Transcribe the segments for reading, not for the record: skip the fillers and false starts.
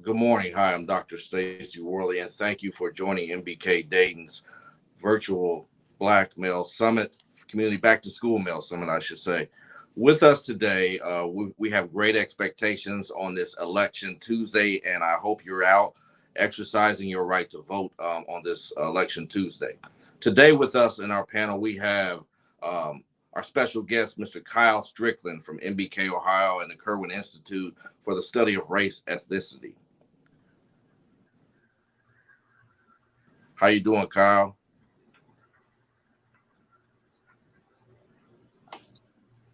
Good morning. Hi, I'm Dr. Stacy Worley, and thank you for joining MBK Dayton's virtual Black Male Summit, Community Back to School Male Summit, I should say. With us today, we have great expectations on this election Tuesday, and I hope you're out exercising your right to vote on this election Tuesday. Today with us in our panel, we have our special guest, Mr. Kyle Strickland from MBK, Ohio, and the Kirwan Institute for the Study of Race Ethnicity. How you doing, Kyle?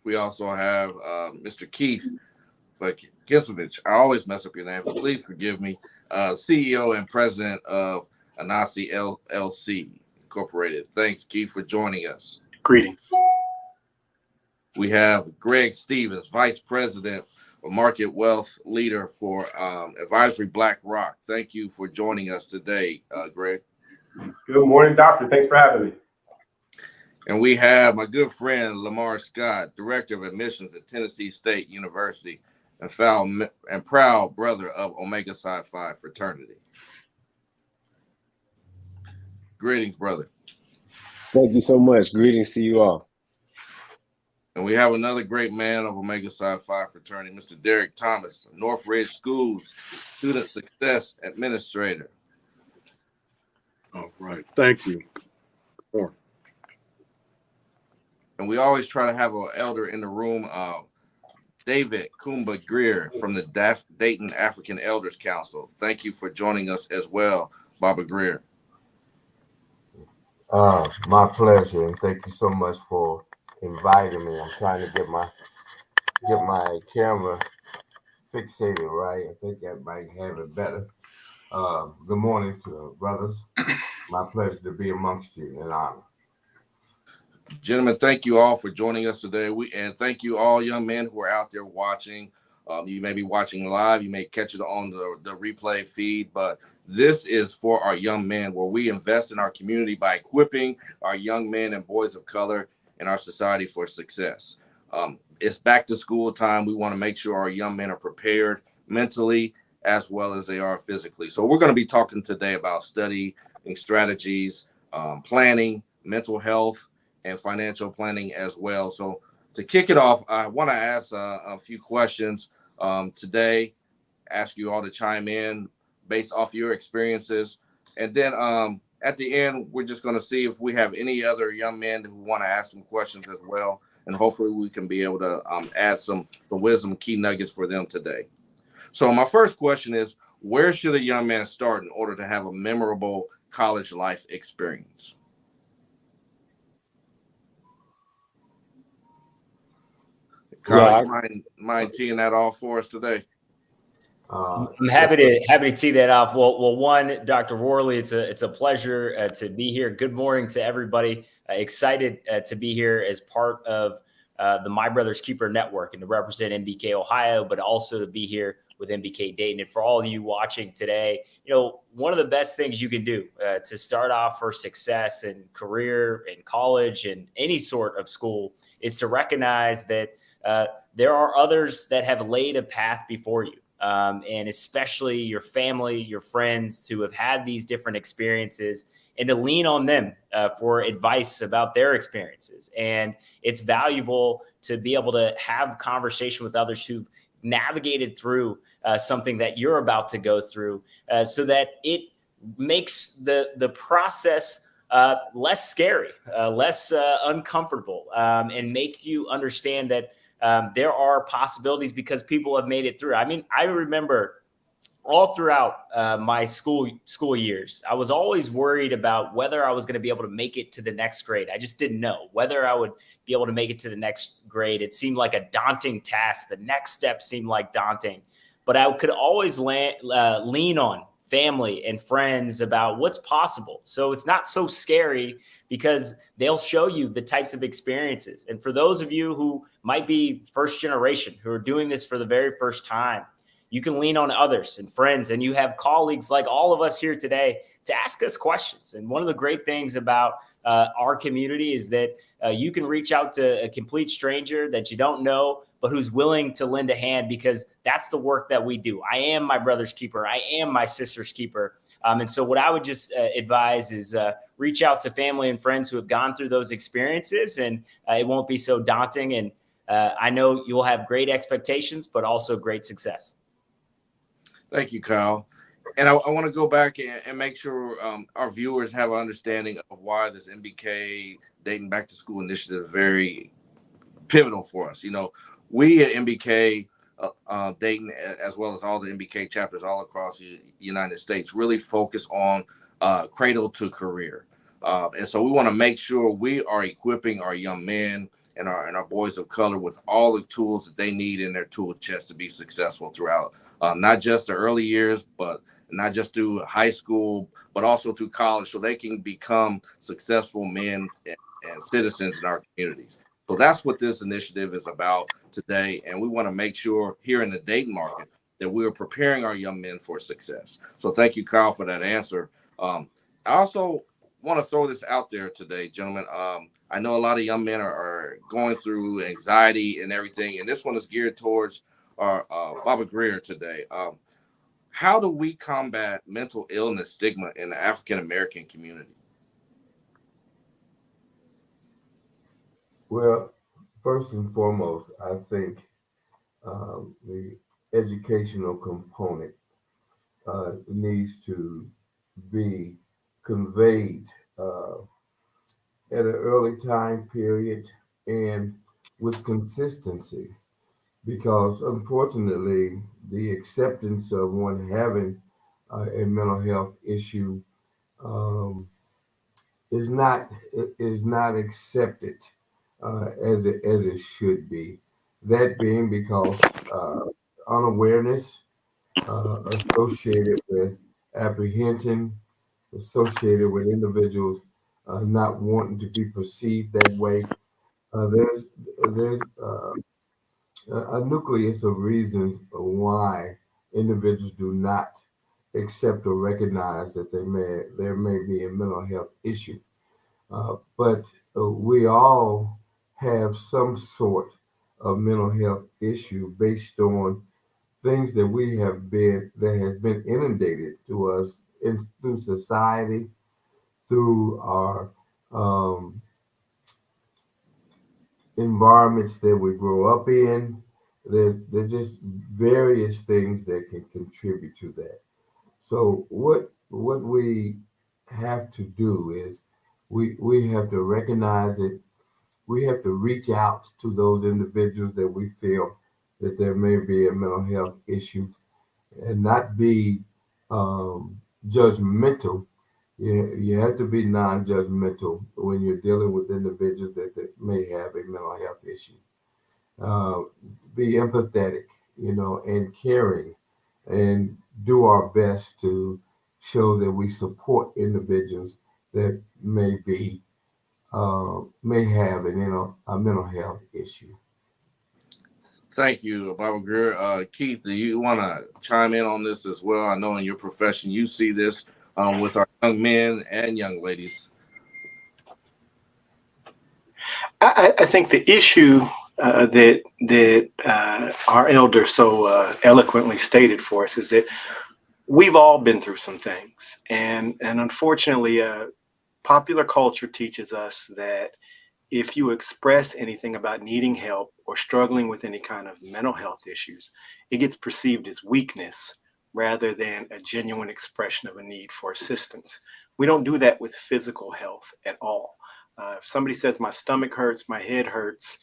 We also have Mr. Keith Vukasinovich. I always mess up your name, but please forgive me. CEO and president of Anansi LLC Incorporated. Thanks, Keith, for joining us. Greetings. We have Greg Stevens, vice president of market wealth leader for Advisory BlackRock. Thank you for joining us today, Greg. Good morning, doctor. Thanks for having me. And we have my good friend, Lamar Scott, director of admissions at Tennessee State University and proud brother of Omega Psi Phi fraternity. Greetings, brother. Thank you so much. Greetings to you all. And we have another great man of Omega Psi Phi fraternity, Mr. Derrick Thomas, Northridge Schools student success administrator. All right. Thank you. And we always try to have an elder in the room, David Kuumba Greer from the Dayton African Elders Council. Thank you for joining us as well, Baba Greer. My pleasure, and thank you so much for inviting me. I'm trying to get my camera fixated right. I think that might have it better. Good morning to brothers. My pleasure to be amongst you, and honor. Gentlemen, thank you all for joining us today. And thank you all young men who are out there watching. You may be watching live. You may catch it on the replay feed, but this is for our young men, where we invest in our community by equipping our young men and boys of color in our society for success. It's back to school time. We want to make sure our young men are prepared mentally as well as they are physically. So we're going to be talking today about studying strategies, planning, mental health, and financial planning as well. So to kick it off, I want to ask a few questions today, ask you all to chime in based off your experiences. And then at the end, we're just going to see if we have any other young men who want to ask some questions as well. And hopefully we can be able to add some wisdom key nuggets for them today. So my first question is, where should a young man start in order to have a memorable college life experience? Kyle, you mind teeing that off for us today? I'm happy to tee that off. Well, one, Dr. Worley, it's a pleasure to be here. Good morning to everybody. Excited to be here as part of the My Brother's Keeper Network and to represent MBK Ohio, but also to be here with MBK Dayton. And for all of you watching today, one of the best things you can do to start off for success in career, in college, and any sort of school is to recognize that there are others that have laid a path before you. And especially your family, your friends who have had these different experiences. and to lean on them for advice about their experiences. And it's valuable to be able to have conversation with others who've navigated through something that you're about to go through, so that it makes the process less scary, less uncomfortable, and make you understand that there are possibilities because people have made it through. I mean, I remember all throughout my school years, I was always worried about whether I was going to be able to make it to the next grade. I just didn't know whether I would be able to make it to the next grade. It seemed like a daunting task. The next step seemed like daunting, but I could always lean on family and friends about what's possible. So it's not so scary because they'll show you the types of experiences. And for those of you who might be first generation, who are doing this for the very first time, you can lean on others and friends, and you have colleagues like all of us here today to ask us questions. And one of the great things about our community is that you can reach out to a complete stranger that you don't know, but who's willing to lend a hand, because that's the work that we do. I am my brother's keeper. I am my sister's keeper. And so what I would just advise is reach out to family and friends who have gone through those experiences, and it won't be so daunting. And I know you'll have great expectations, but also great success. Thank you, Kyle. And I want to go back and make sure our viewers have an understanding of why this MBK Dayton Back to School initiative is very pivotal for us. You know, we at MBK Dayton, as well as all the MBK chapters all across the United States, really focus on cradle to career. And so we want to make sure we are equipping our young men and our boys of color with all the tools that they need in their tool chest to be successful throughout not just the early years, but not just through high school, but also through college, so they can become successful men and citizens in our communities. So that's what this initiative is about today. And we want to make sure here in the Dayton market that we are preparing our young men for success. So thank you, Kyle, for that answer. I also want to throw this out there today, gentlemen. I know a lot of young men are going through anxiety and everything, and this one is geared towards our Baba Greer today. How do we combat mental illness stigma in the African-American community? Well, first and foremost, I think the educational component needs to be conveyed at an early time period and with consistency, because unfortunately, the acceptance of one having a mental health issue is not accepted as it should be. That being because unawareness associated with apprehension, associated with individuals not wanting to be perceived that way. There's a nucleus of reasons why individuals do not accept or recognize that there may be a mental health issue. But we all have some sort of mental health issue based on things that has been inundated to us through society, through our environments that we grow up in. There's just various things that can contribute to that. So what we have to do is we have to recognize it. We have to reach out to those individuals that we feel that there may be a mental health issue, and not be judgmental. You have to be non-judgmental when you're dealing with individuals that may have a mental health issue. Be empathetic, and caring, and do our best to show that we support individuals that may have a mental health issue. Thank you, Baba Greer. Keith, do you want to chime in on this as well? I know in your profession you see this with our young men and young ladies. I think the issue that our elder so eloquently stated for us is that we've all been through some things, and unfortunately, popular culture teaches us that if you express anything about needing help or struggling with any kind of mental health issues, it gets perceived as weakness rather than a genuine expression of a need for assistance. We don't do that with physical health at all. If somebody says my stomach hurts, my head hurts,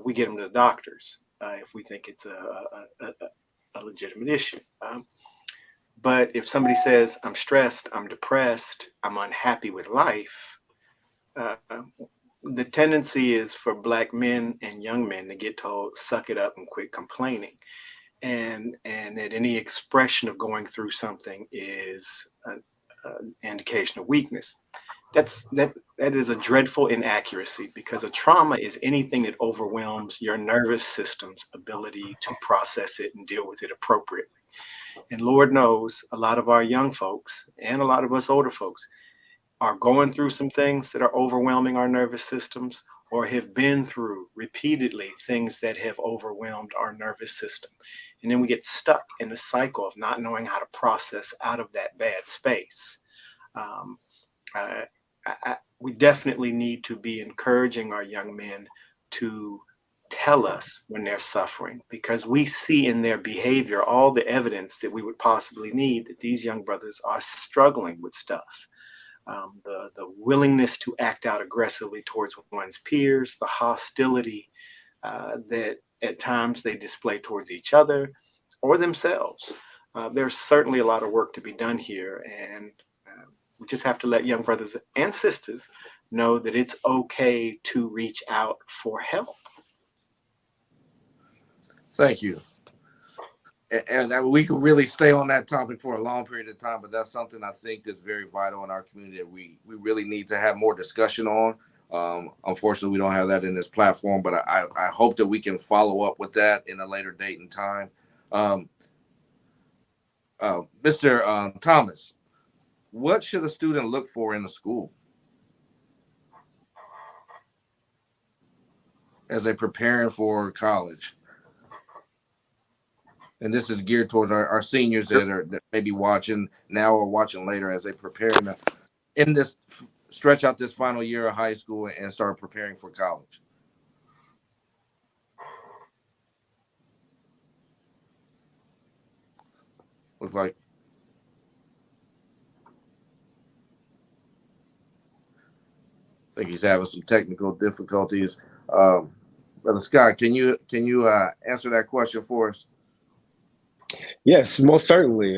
we get them to the doctors if we think it's a legitimate issue. But if somebody says I'm stressed, I'm depressed, I'm unhappy with life, the tendency is for Black men and young men to get told, suck it up and quit complaining. And that any expression of going through something is an indication of weakness. That is a dreadful inaccuracy, because a trauma is anything that overwhelms your nervous system's ability to process it and deal with it appropriately. And Lord knows a lot of our young folks and a lot of us older folks are going through some things that are overwhelming our nervous systems, or have been through repeatedly things that have overwhelmed our nervous system. And then we get stuck in the cycle of not knowing how to process out of that bad space. We definitely need to be encouraging our young men to tell us when they're suffering, because we see in their behavior all the evidence that we would possibly need that these young brothers are struggling with stuff. The willingness to act out aggressively towards one's peers, the hostility that at times they display towards each other or themselves. There's certainly a lot of work to be done here, and we just have to let young brothers and sisters know that it's okay to reach out for help. Thank you. And we could really stay on that topic for a long period of time, but that's something I think that's very vital in our community that we really need to have more discussion on. Unfortunately, we don't have that in this platform, but I hope that we can follow up with that in a later date and time. Mr. Thomas, what should a student look for in a school as they're preparing for college? And this is geared towards our seniors that may be watching now or watching later as they prepare in this stretch out this final year of high school and start preparing for college. Looks like I think he's having some technical difficulties. Brother Scott, can you answer that question for us? Yes, most certainly.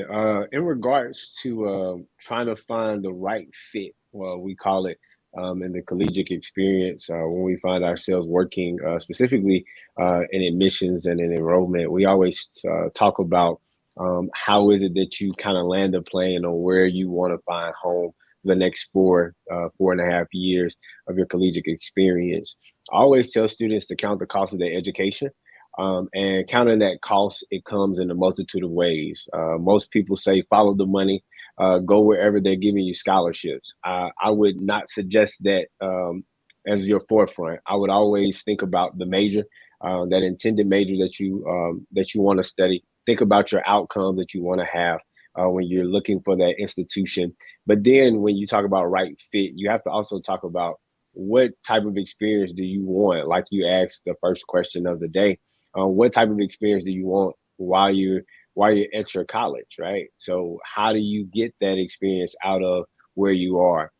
In regards to trying to find the right fit, well, we call it in the collegiate experience, when we find ourselves working specifically in admissions and in enrollment, we always talk about how is it that you kind of land a plane on where you want to find home for the next 4.5 years of your collegiate experience. I always tell students to count the cost of their education. And counting that cost, it comes in a multitude of ways. Most people say follow the money, go wherever they're giving you scholarships. I would not suggest that as your forefront. I would always think about the major, that intended major that you want to study. Think about your outcome that you want to have when you're looking for that institution. But then when you talk about right fit, you have to also talk about what type of experience do you want? Like you asked the first question of the day. What type of experience do you want while you're at your college, right? So how do you get that experience out of where you are?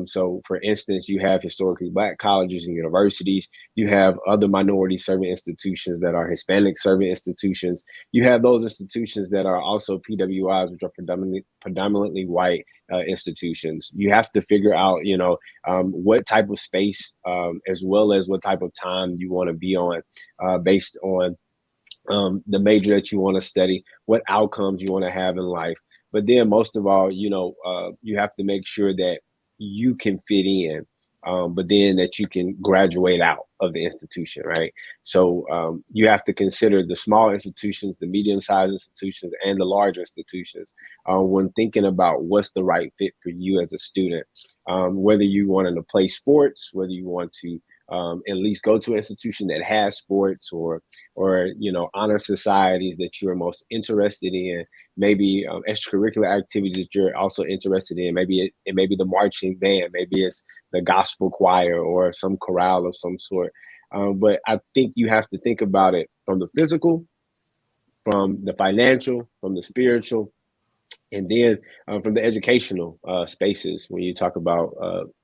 So for instance, you have historically Black colleges and universities. You have other minority serving institutions that are Hispanic serving institutions. You have those institutions that are also PWIs, which are predominantly white institutions. You have to figure out, what type of space, as well as what type of time you want to be on, based on the major that you want to study, what outcomes you want to have in life. But then most of all, you have to make sure that you can fit in, but then that you can graduate out of the institution, right? So you have to consider the small institutions, the medium-sized institutions, and the large institutions when thinking about what's the right fit for you as a student. Whether you want to play sports, whether you want to at least go to an institution that has sports or honor societies that you're most interested in. Maybe extracurricular activities that you're also interested in. Maybe it may be the marching band, maybe it's the gospel choir or some chorale of some sort. But I think you have to think about it from the physical, from the financial, from the spiritual, and then from the educational spaces when you talk about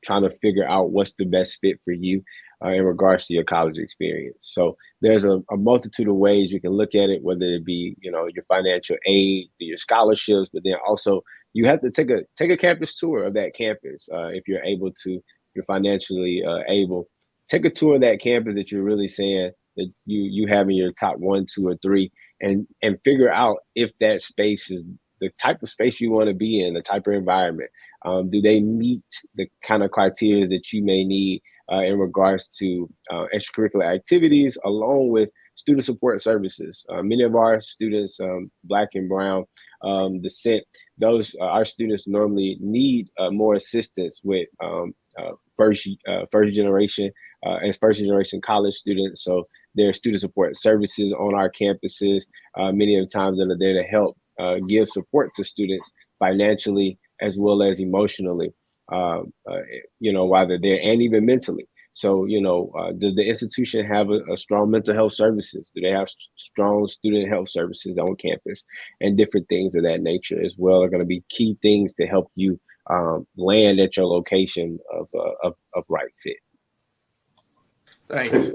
trying to figure out what's the best fit for you in regards to your college experience. So there's a multitude of ways you can look at it, whether it be, your financial aid, your scholarships, but then also you have to take a campus tour of that campus if you're able to, if you're financially able. Take a tour of that campus that you're really saying that you have in your top 1, 2, or 3, and figure out if that space is the type of space you want to be in, the type of environment. Do they meet the kind of criteria that you may need in regards to extracurricular activities, along with student support services? Many of our students, Black and Brown descent, our students normally need more assistance with first generation college students. So there are student support services on our campuses many of the times that are there to help give support to students financially as well as emotionally, while they're there, and even mentally. So, does the institution have a strong mental health services? Do they have strong student health services on campus? And different things of that nature as well are going to be key things to help you land at your location of right fit. Thanks.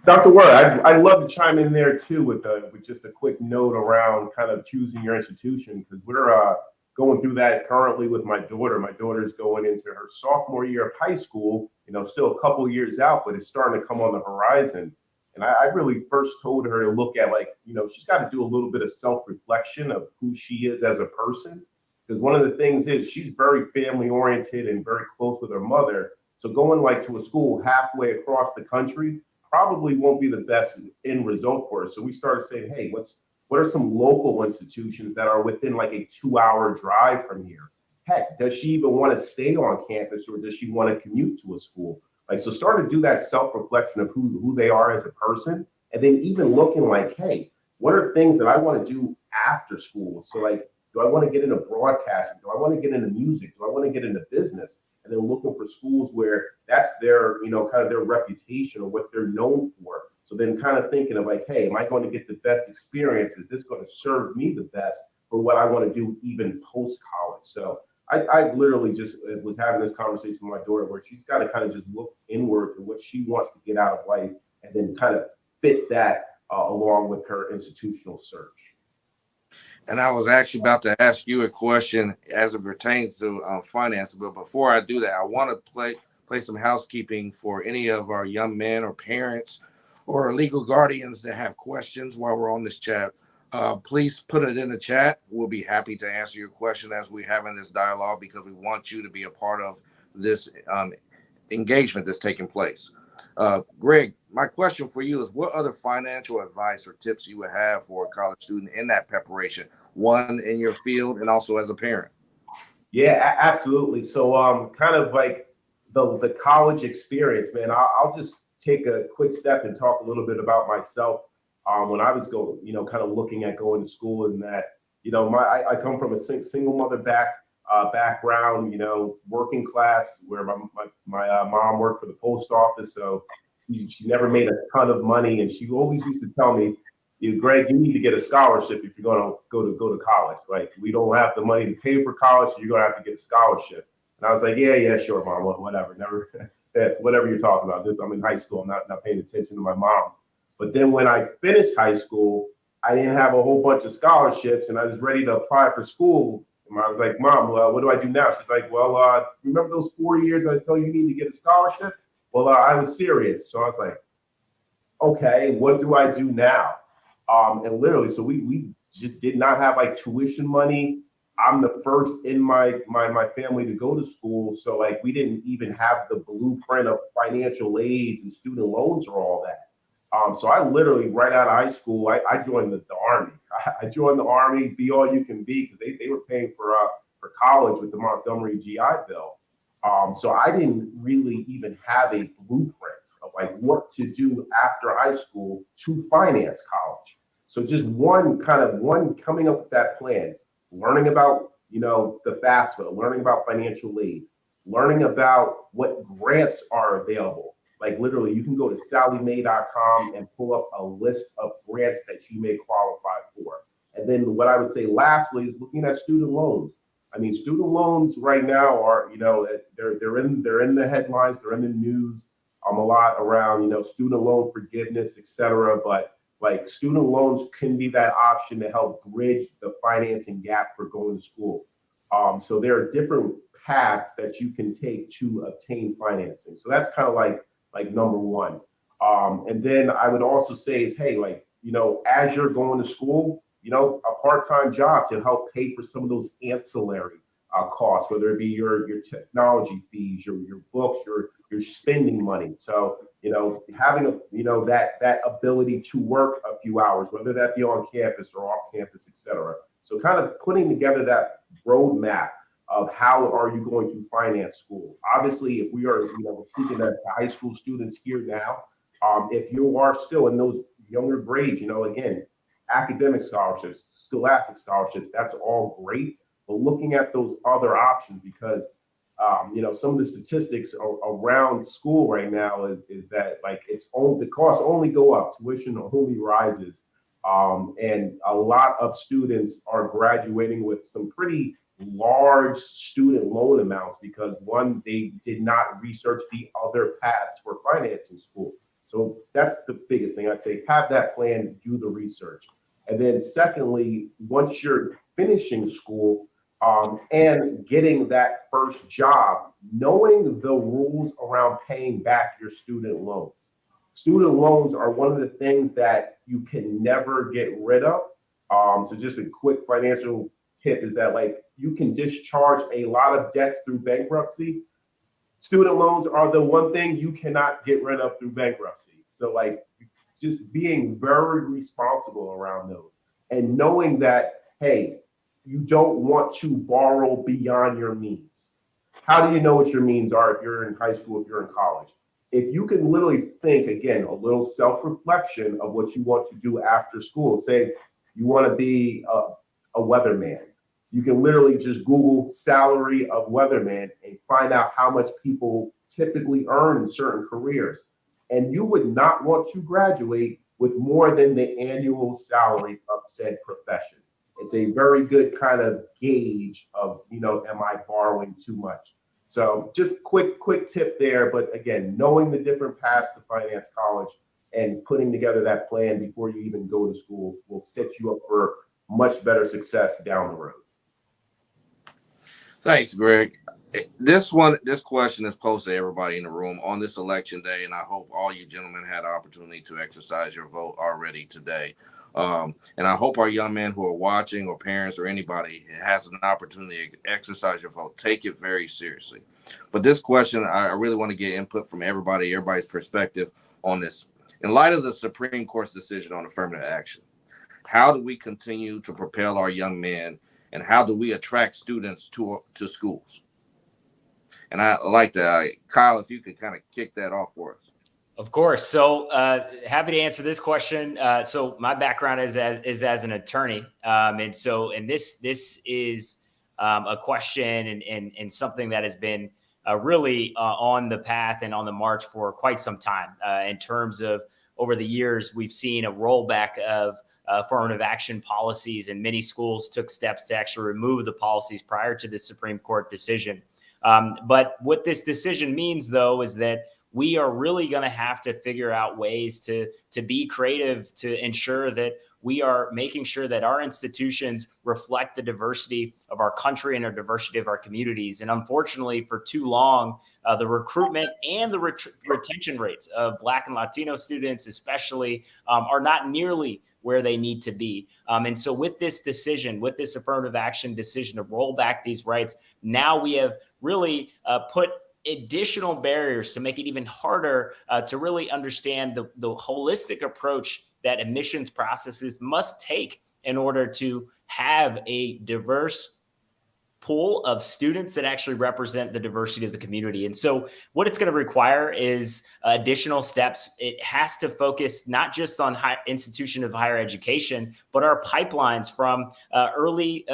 Dr. Word, I'd love to chime in there too with just a quick note around kind of choosing your institution, because we're going through that currently with my daughter. My daughter's going into her sophomore year of high school, still a couple years out, but it's starting to come on the horizon. And I really first told her to look at, she's got to do a little bit of self-reflection of who she is as a person. Because one of the things is she's very family oriented and very close with her mother. So going to a school halfway across the country probably won't be the best end result for her. So we started saying, hey, what are some local institutions that are within a 2-hour drive from here? Heck, does she even want to stay on campus, or does she want to commute to a school? So start to do that self-reflection of who they are as a person. And then even looking hey, what are things that I want to do after school? So do I want to get into broadcasting? Do I want to get into music? Do I want to get into business? And then looking for schools where that's their, kind of their reputation or what they're known for. So then kind of thinking of hey, am I going to get the best experience? Is this going to serve me the best for what I want to do even post-college? So I literally just was having this conversation with my daughter where she's got to kind of just look inward to what she wants to get out of life and then kind of fit that along with her institutional search. And I was actually about to ask you a question as it pertains to finance, but before I do that, I want to play some housekeeping for any of our young men or parents or legal guardians that have questions while we're on this chat. Please put it in the chat. We'll be happy to answer your question as we're having this dialogue, because we want you to be a part of this engagement that's taking place. Greg, my question for you is, what other financial advice or tips you would have for a college student in that preparation, one in your field and also as a parent? Yeah, absolutely. So kind of the college experience, man, I'll just take a quick step and talk a little bit about myself. When I was going, kind of looking at going to school, and that, I come from a single mother background, working class, where my mom worked for the post office. So she never made a ton of money. And she always used to tell me, Greg, you need to get a scholarship if you're going to go to college. We don't have the money to pay for college, so you're going to have to get a scholarship. And I was like, yeah, sure, Mom, whatever. Whatever you're talking about. I'm in high school. I'm not paying attention to my mom. But then when I finished high school, I didn't have a whole bunch of scholarships, and I was ready to apply for school. And I was like, Mom, what do I do now? She's like, well, remember those 4 years I was telling you need to get a scholarship? Well, I was serious. So I was like, okay, what do I do now? And literally, so we just did not have tuition money. I'm the first in my family to go to school. So we didn't even have the blueprint of financial aids and student loans or all that. So I literally, right out of high school, I joined the Army. I joined the Army, be all you can be, because they were paying for college with the Montgomery GI Bill. So I didn't really even have a blueprint of like what to do after high school to finance college. So just one coming up with that plan, learning about, the FAFSA, learning about financial aid, learning about what grants are available. Like literally you can go to salliemay.com and pull up a list of grants that you may qualify for. And then what I would say lastly is looking at student loans. I mean, student loans right now are, they're in the headlines, they're in the news, a lot around, student loan forgiveness, et cetera. But like student loans can be that option to help bridge the financing gap for going to school. So there are different paths that you can take to obtain financing. So that's kind of like number one. And then I would also say is, hey, as you're going to school, a part-time job to help pay for some of those ancillary costs, whether it be your technology fees, your books, your spending money. So, having that ability to work a few hours, whether that be on campus or off campus, et cetera. So kind of putting together that roadmap of how are you going to finance school. Obviously, if we are, speaking to high school students here now, if you are still in those younger grades, again, academic scholarships, scholastic scholarships, that's all great. But looking at those other options, because some of the statistics around school right now is that the costs only go up, tuition only rises, and a lot of students are graduating with some pretty large student loan amounts because one, they did not research the other paths for financing school. So that's the biggest thing I'd say. Have that plan, do the research. And then secondly, once you're finishing school and getting that first job, knowing the rules around paying back your student loans. Student loans are one of the things that you can never get rid of. So just a quick financial tip is that you can discharge a lot of debts through bankruptcy. Student loans are the one thing you cannot get rid of through bankruptcy. So just being very responsible around those and knowing that, hey, you don't want to borrow beyond your means. How do you know what your means are if you're in high school, if you're in college? If you can literally think, again, a little self-reflection of what you want to do after school. Say you want to be a weatherman. You can literally just Google salary of weatherman and find out how much people typically earn in certain careers. And you would not want to graduate with more than the annual salary of said profession. It's a very good kind of gauge of, am I borrowing too much? So just quick tip there. But again, knowing the different paths to finance college and putting together that plan before you even go to school will set you up for much better success down the road. Thanks, Greg. This question is posed to everybody in the room on this election day, and I hope all you gentlemen had an opportunity to exercise your vote already today. And I hope our young men who are watching, or parents, or anybody has an opportunity to exercise your vote. Take it very seriously. But this question, I really want to get input from everybody's perspective on this. In light of the Supreme Court's decision on affirmative action, how do we continue to propel our young men, and how do we attract students to schools? And I like that. Kyle, if you could kind of kick that off for us. Of course. So happy to answer this question. So my background is as an attorney. And this is a question and something that has been really on the path and on the march for quite some time. In terms of over the years, we've seen a rollback of affirmative action policies, and many schools took steps to actually remove the policies prior to the Supreme Court decision. But what this decision means, though, is that we are really going to have to figure out ways to be creative to ensure that we are making sure that our institutions reflect the diversity of our country and our diversity of our communities. And unfortunately, for too long, the recruitment and the retention rates of Black and Latino students, especially, are not nearly where they need to be. And so with this decision, with this affirmative action decision to roll back these rights, now we have really put additional barriers to make it even harder to really understand the holistic approach that admissions processes must take in order to have a diverse pool of students that actually represent the diversity of the community. And so what it's going to require is additional steps. It has to focus not just on institution of higher education, but our pipelines from early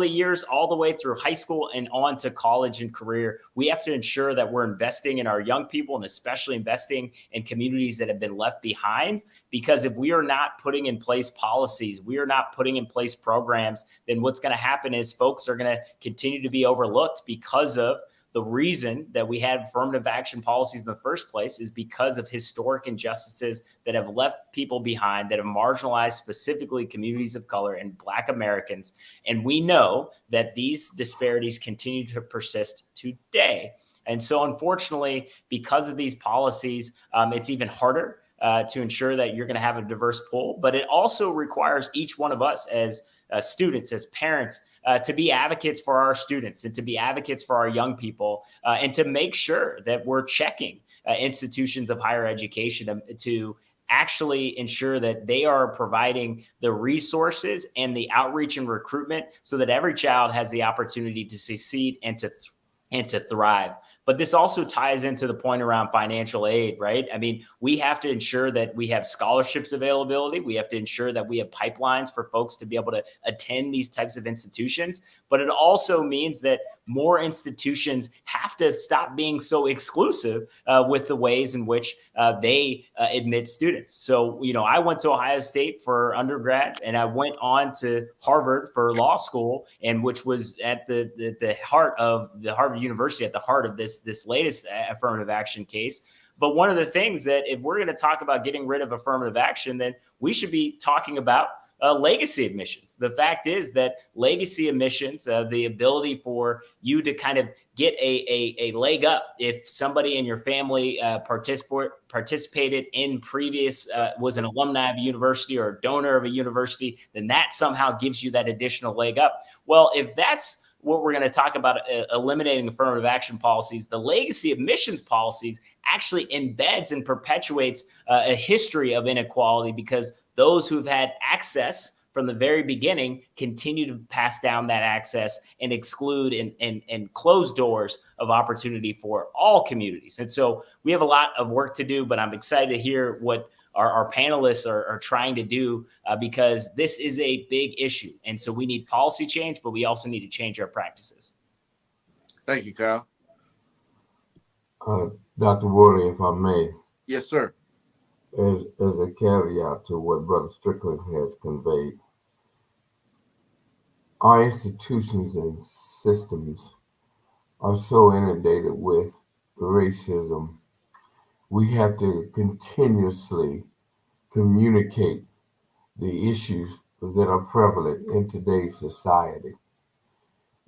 years all the way through high school and on to college and career. We have to ensure that we're investing in our young people and especially investing in communities that have been left behind. Because if we are not putting in place policies, we are not putting in place programs, then what's going to happen is folks are going to continue to be overlooked because of the reason that we had affirmative action policies in the first place is because of historic injustices that have left people behind, that have marginalized specifically communities of color and Black Americans. And we know that these disparities continue to persist today. And so unfortunately, because of these policies, it's even harder to ensure that you're going to have a diverse pool, but it also requires each one of us as students, as parents, to be advocates for our students and to be advocates for our young people and to make sure that we're checking institutions of higher education to actually ensure that they are providing the resources and the outreach and recruitment so that every child has the opportunity to succeed and to thrive. But this also ties into the point around financial aid, right? I mean, we have to ensure that we have scholarships availability. We have to ensure that we have pipelines for folks to be able to attend these types of institutions. But it also means that more institutions have to stop being so exclusive with the ways in which they admit students. So, you know, I went to Ohio State for undergrad and I went on to Harvard for law school, and which was at the heart of the Harvard University, at the heart of this latest affirmative action case. But one of the things that if we're going to talk about getting rid of affirmative action, then we should be talking about legacy admissions. The fact is that legacy admissions, the ability for you to kind of get a leg up if somebody in your family participated in previous, was an alumni of a university or a donor of a university, then that somehow gives you that additional leg up. Well, if that's what we're going to talk about, eliminating affirmative action policies, the legacy admissions policies actually embeds and perpetuates a history of inequality, because those who've had access from the very beginning continue to pass down that access and exclude and close doors of opportunity for all communities. And so we have a lot of work to do, but I'm excited to hear what our panelists are trying to do because this is a big issue. And so we need policy change, but we also need to change our practices. Thank you, Kyle. Dr. Worley, if I may. Yes, sir. As a caveat to what Brother Strickland has conveyed, our institutions and systems are so inundated with racism. We have to continuously communicate the issues that are prevalent in today's society.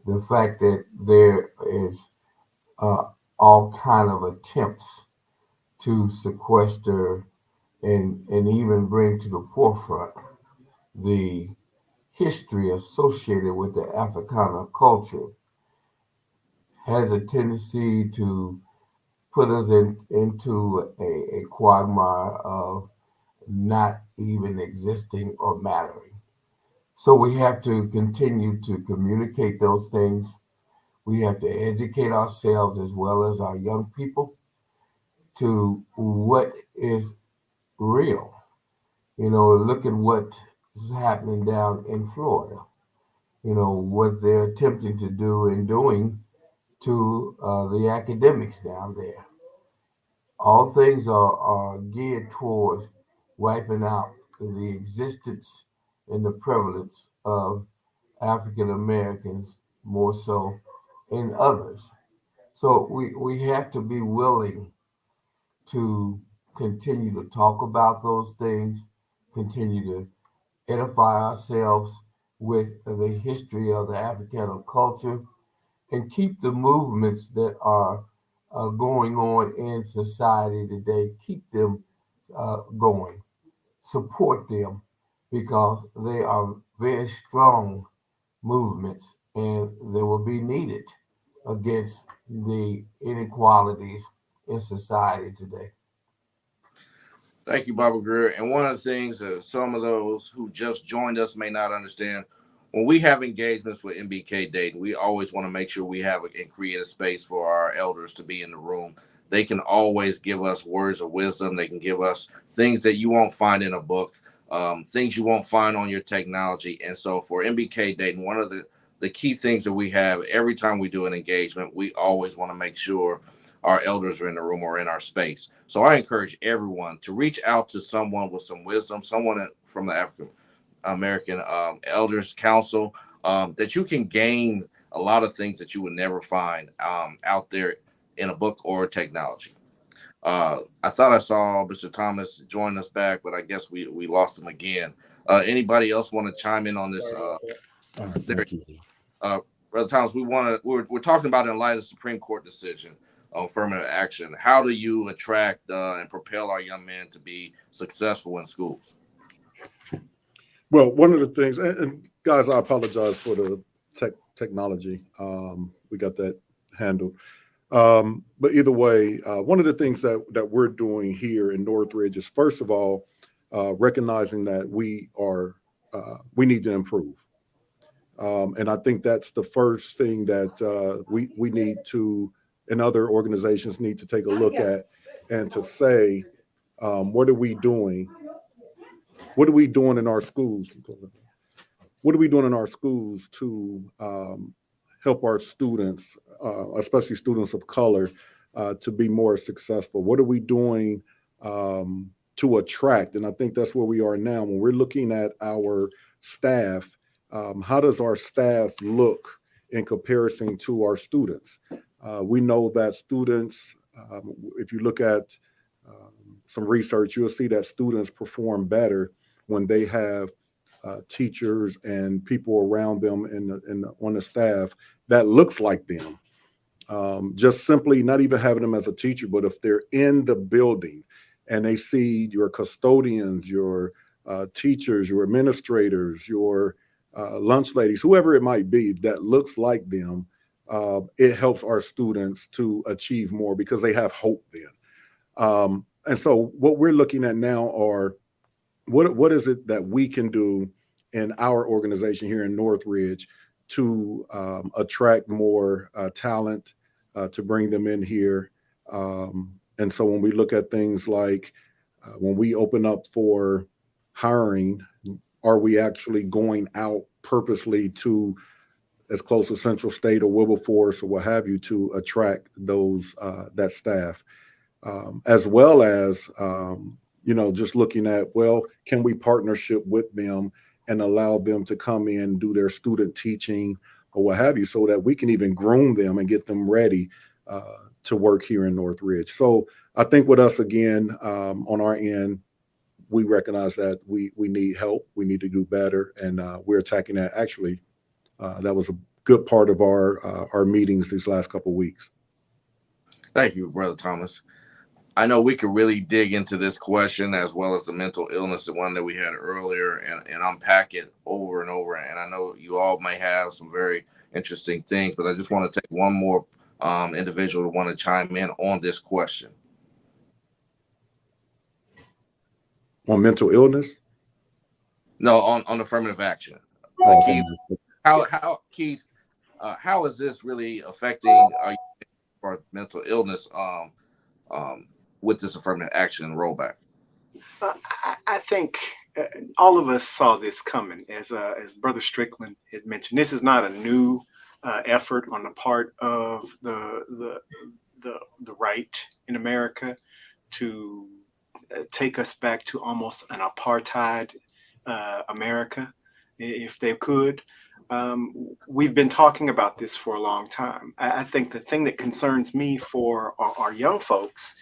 The fact that there is all kind of attempts to sequester and even bring to the forefront the history associated with the Africana culture has a tendency to put us into a quagmire of not even existing or mattering. So we have to continue to communicate those things. We have to educate ourselves as well as our young people to what is real. You know, look at what is happening down in Florida. You know, what they're attempting to do and doing to the academics down there. All things are geared towards wiping out the existence and the prevalence of African Americans more so in others. So we have to be willing to continue to talk about those things, continue to edify ourselves with the history of the Africana culture, and keep the movements that are going on in society today, keep them going, support them, because they are very strong movements and they will be needed against the inequalities in society today. Thank you, Barbara Greer. And one of the things that some of those who just joined us may not understand, when we have engagements with MBK Dayton, we always want to make sure we have and create a space for our elders to be in the room. They can always give us words of wisdom. They can give us things that you won't find in a book, things you won't find on your technology. And so for MBK Dayton, one of the key things that we have every time we do an engagement, we always want to make sure our elders are in the room or in our space. So I encourage everyone to reach out to someone with some wisdom, someone from the African American Elders Council, that you can gain a lot of things that you would never find out there in a book or technology. I thought I saw Mr. Thomas join us back, but I guess we lost him again. Anybody else want to chime in on this? Thank you. Brother Thomas, we're talking about in light of the Supreme Court decision on affirmative action. How do you attract and propel our young men to be successful in schools? Well, one of the things, and guys, I apologize for the technology. We got that handled. But either way, one of the things that we're doing here in Northridge is, first of all, recognizing that we need to improve. And I think that's the first thing that we need to, and other organizations need to take a look at, and to say, what are we doing? What are we doing in our schools? What are we doing in our schools to help our students, especially students of color, to be more successful? What are we doing to attract? And I think that's where we are now. When we're looking at our staff, how does our staff look in comparison to our students? We know that students, if you look at some research, you'll see that students perform better when they have teachers and people around them on the staff that looks like them. Just simply not even having them as a teacher, but if they're in the building and they see your custodians, your teachers, your administrators, your lunch ladies, whoever it might be that looks like them, it helps our students to achieve more because they have hope then. And so what we're looking at now are what is it that we can do in our organization here in Northridge to attract more talent, to bring them in here. And so when we look at things like when we open up for hiring, are we actually going out purposely to as close as Central State or Wilberforce or what have you to attract those that staff, as well as just looking at, well, can we partnership with them and allow them to come in, do their student teaching or what have you, so that we can even groom them and get them ready to work here in Northridge. So I think with us, again, on our end, we recognize that we need help. We need to do better. And we're attacking that. Actually, that was a good part of our meetings these last couple of weeks. Thank you, Brother Thomas. I know we could really dig into this question as well as the mental illness, the one that we had earlier, and unpack it over and over. And I know you all may have some very interesting things, but I just want to take one more individual to want to chime in on this question. On mental illness? No, on affirmative action. Keith, how is this really affecting our mental illness with this affirmative action rollback? I think all of us saw this coming, as Brother Strickland had mentioned. This is not a new effort on the part of the right in America to take us back to almost an apartheid America, if they could. We've been talking about this for a long time. I think the thing that concerns me for our young folks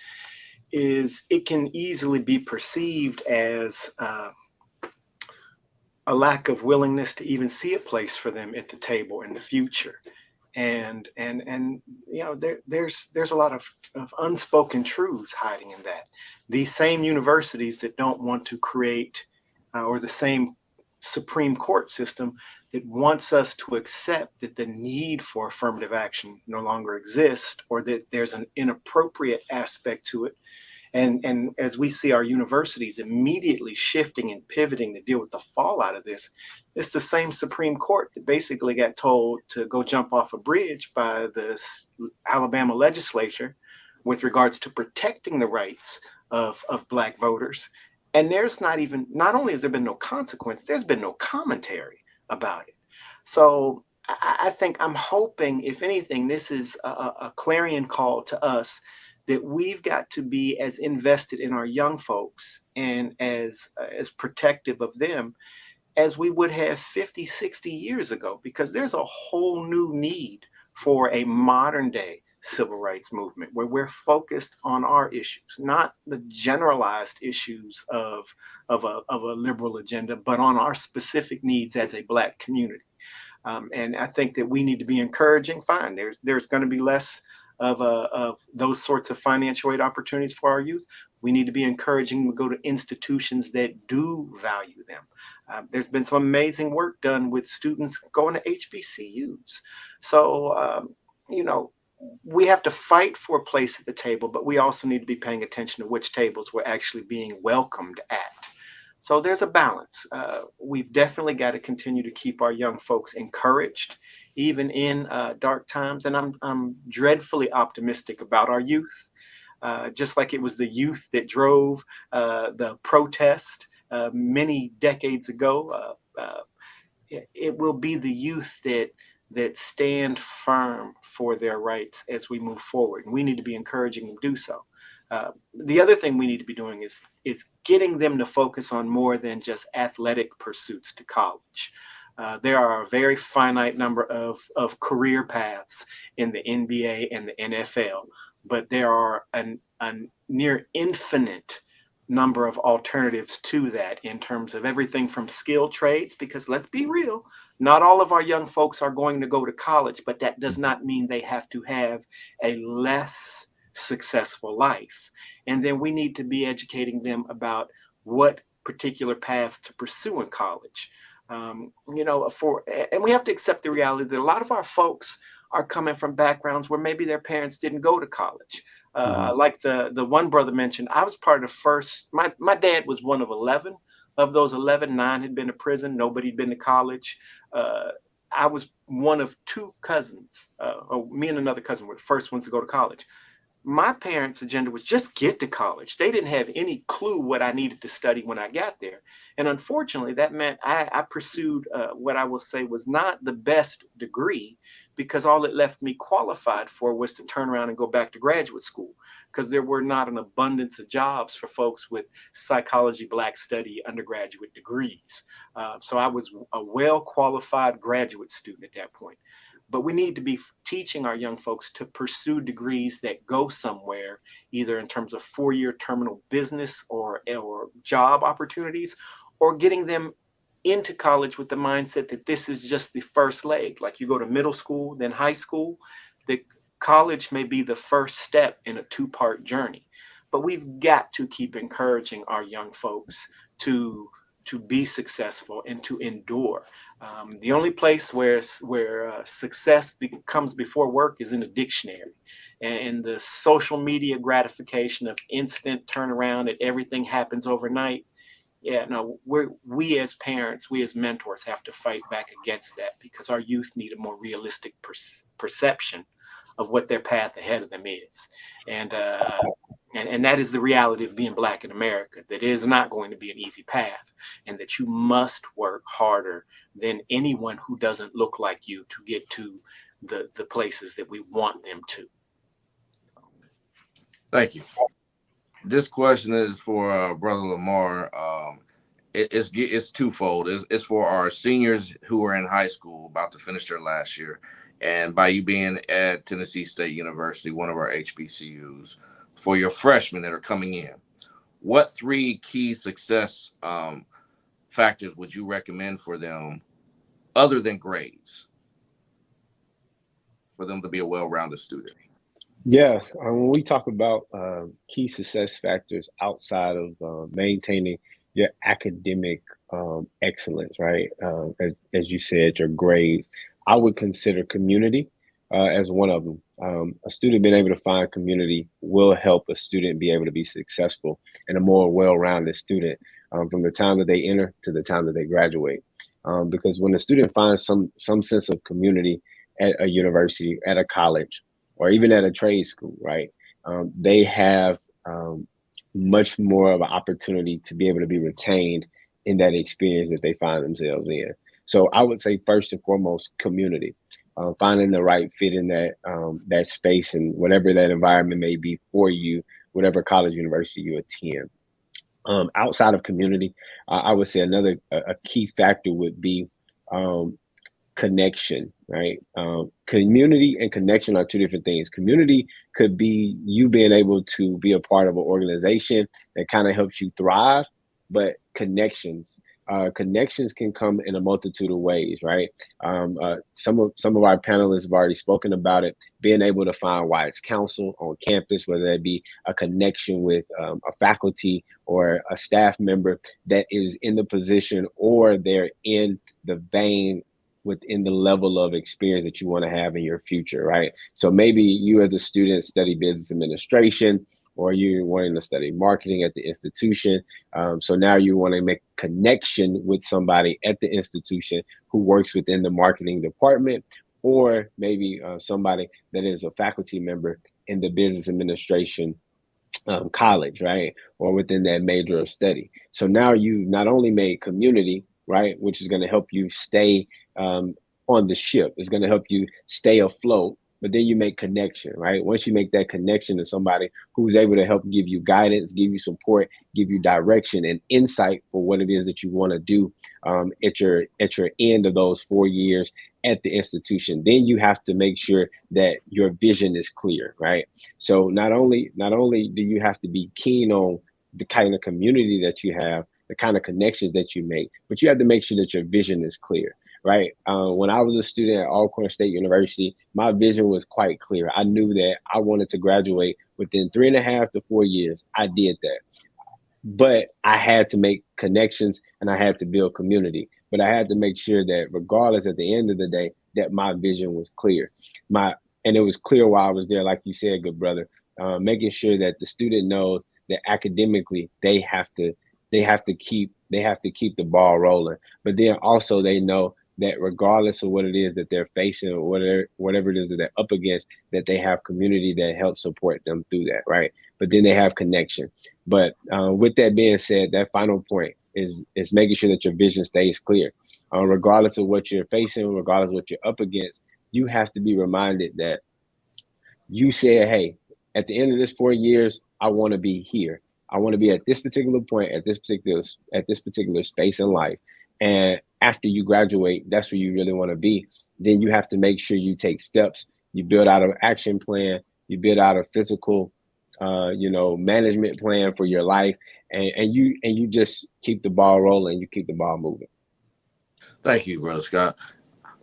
is it can easily be perceived as a lack of willingness to even see a place for them at the table in the future. And there's a lot of unspoken truths hiding in that. These same universities that don't want to create, or the same Supreme Court system that wants us to accept that the need for affirmative action no longer exists, or that there's an inappropriate aspect to it, And as we see our universities immediately shifting and pivoting to deal with the fallout of this, it's the same Supreme Court that basically got told to go jump off a bridge by the Alabama legislature with regards to protecting the rights of Black voters. And there's not only has there been no consequence, there's been no commentary about it. So I think I'm hoping, if anything, this is a clarion call to us that we've got to be as invested in our young folks and as protective of them as we would have 50, 60 years ago, because there's a whole new need for a modern day civil rights movement where we're focused on our issues, not the generalized issues of a liberal agenda, but on our specific needs as a Black community. And I think that we need to be encouraging. Fine, there's going to be less of those sorts of financial aid opportunities for our youth. We need to be encouraging to go to institutions that do value them. There's been some amazing work done with students going to HBCUs. So, we have to fight for a place at the table, but we also need to be paying attention to which tables we're actually being welcomed at. So there's a balance. We've definitely got to continue to keep our young folks encouraged, even in dark times. And I'm dreadfully optimistic about our youth, just like it was the youth that drove the protest many decades ago. It will be the youth that stand firm for their rights as we move forward. And we need to be encouraging them to do so. The other thing we need to be doing is getting them to focus on more than just athletic pursuits to college. There are a very finite number of career paths in the NBA and the NFL, but there are a near infinite number of alternatives to that in terms of everything from skilled trades, because let's be real, not all of our young folks are going to go to college, but that does not mean they have to have a less successful life. And then we need to be educating them about what particular paths to pursue in college. And we have to accept the reality that a lot of our folks are coming from backgrounds where maybe their parents didn't go to college. Like the one brother mentioned, I was part of the first, my dad was one of 11. Of those 11, 9 had been to prison. Nobody had been to college. I was one of 2 cousins. Me and another cousin were the first ones to go to college. My parents' agenda was just get to college. They didn't have any clue what I needed to study when I got there. And unfortunately, that meant I pursued what I will say was not the best degree, because all it left me qualified for was to turn around and go back to graduate school, because there were not an abundance of jobs for folks with psychology, Black study, undergraduate degrees. So I was a well-qualified graduate student at that point. But we need to be teaching our young folks to pursue degrees that go somewhere, either in terms of 4-year terminal business or job opportunities, or getting them into college with the mindset that this is just the first leg. Like you go to middle school, then high school, that college may be the first step in a 2-part journey. But we've got to keep encouraging our young folks to be successful and to endure. The only place where success comes before work is in a dictionary. And the social media gratification of instant turnaround and everything happens overnight. Yeah, no, we as parents, we as mentors have to fight back against that, because our youth need a more realistic perception of what their path ahead of them is. And that is the reality of being Black in America, that it is not going to be an easy path, and that you must work harder than anyone who doesn't look like you to get to the places that we want them to. Thank you. This question is for Brother Lamar. It's twofold. It's for our seniors who are in high school about to finish their last year, and by you being at Tennessee State University, one of our HBCUs, for your freshmen that are coming in, what 3 key success factors would you recommend for them, other than grades, for them to be a well-rounded student? Yeah, when we talk about key success factors outside of maintaining your academic excellence, right? As you said, your grades, I would consider community. as one of them. A student being able to find community will help a student be able to be successful and a more well-rounded student from the time that they enter to the time that they graduate. Because when a student finds some sense of community at a university, at a college, or even at a trade school, right, they have much more of an opportunity to be able to be retained in that experience that they find themselves in. So I would say first and foremost, community. Finding the right fit in that space and whatever that environment may be for you, whatever college, university you attend. Outside of community, I would say another a key factor would be connection, right? Community and connection are two different things. Community could be you being able to be a part of an organization that kind of helps you thrive, but connections can come in a multitude of ways, right? Some of our panelists have already spoken about it, being able to find wise counsel on campus, whether that be a connection with a faculty or a staff member that is in the position or they're in the vein within the level of experience that you want to have in your future, right? So maybe you as a student study business administration, or you're wanting to study marketing at the institution. So now you want to make connection with somebody at the institution who works within the marketing department, or maybe somebody that is a faculty member in the business administration college, right? Or within that major of study. So now you not only made community, right, which is going to help you stay on the ship, it's going to help you stay afloat, but then you make connection, right? Once you make that connection to somebody who's able to help give you guidance, give you support, give you direction and insight for what it is that you want to do at your end of those 4 years at the institution, then you have to make sure that your vision is clear, right? So not only do you have to be keen on the kind of community that you have, the kind of connections that you make, but you have to make sure that your vision is clear. Right. When I was a student at Alcorn State University, my vision was quite clear. I knew that I wanted to graduate within 3.5 to 4 years. I did that. But I had to make connections and I had to build community. But I had to make sure that regardless at the end of the day, that my vision was clear. And it was clear while I was there, like you said, good brother, making sure that the student knows that academically they have to keep the ball rolling. But then also they know that regardless of what it is that they're facing or whatever it is that they're up against, that they have community that helps support them through that, right? But then they have connection. But with that being said, that final point is making sure that your vision stays clear. Regardless of what you're facing, regardless of what you're up against, you have to be reminded that you said, hey, at the end of this 4 years, I want to be here. I want to be at this particular point, at this particular space in life. And after you graduate, that's where you really want to be. Then you have to make sure you take steps. You build out an action plan. You build out a physical, management plan for your life, and you just keep the ball rolling. You keep the ball moving. Thank you, Brother Scott.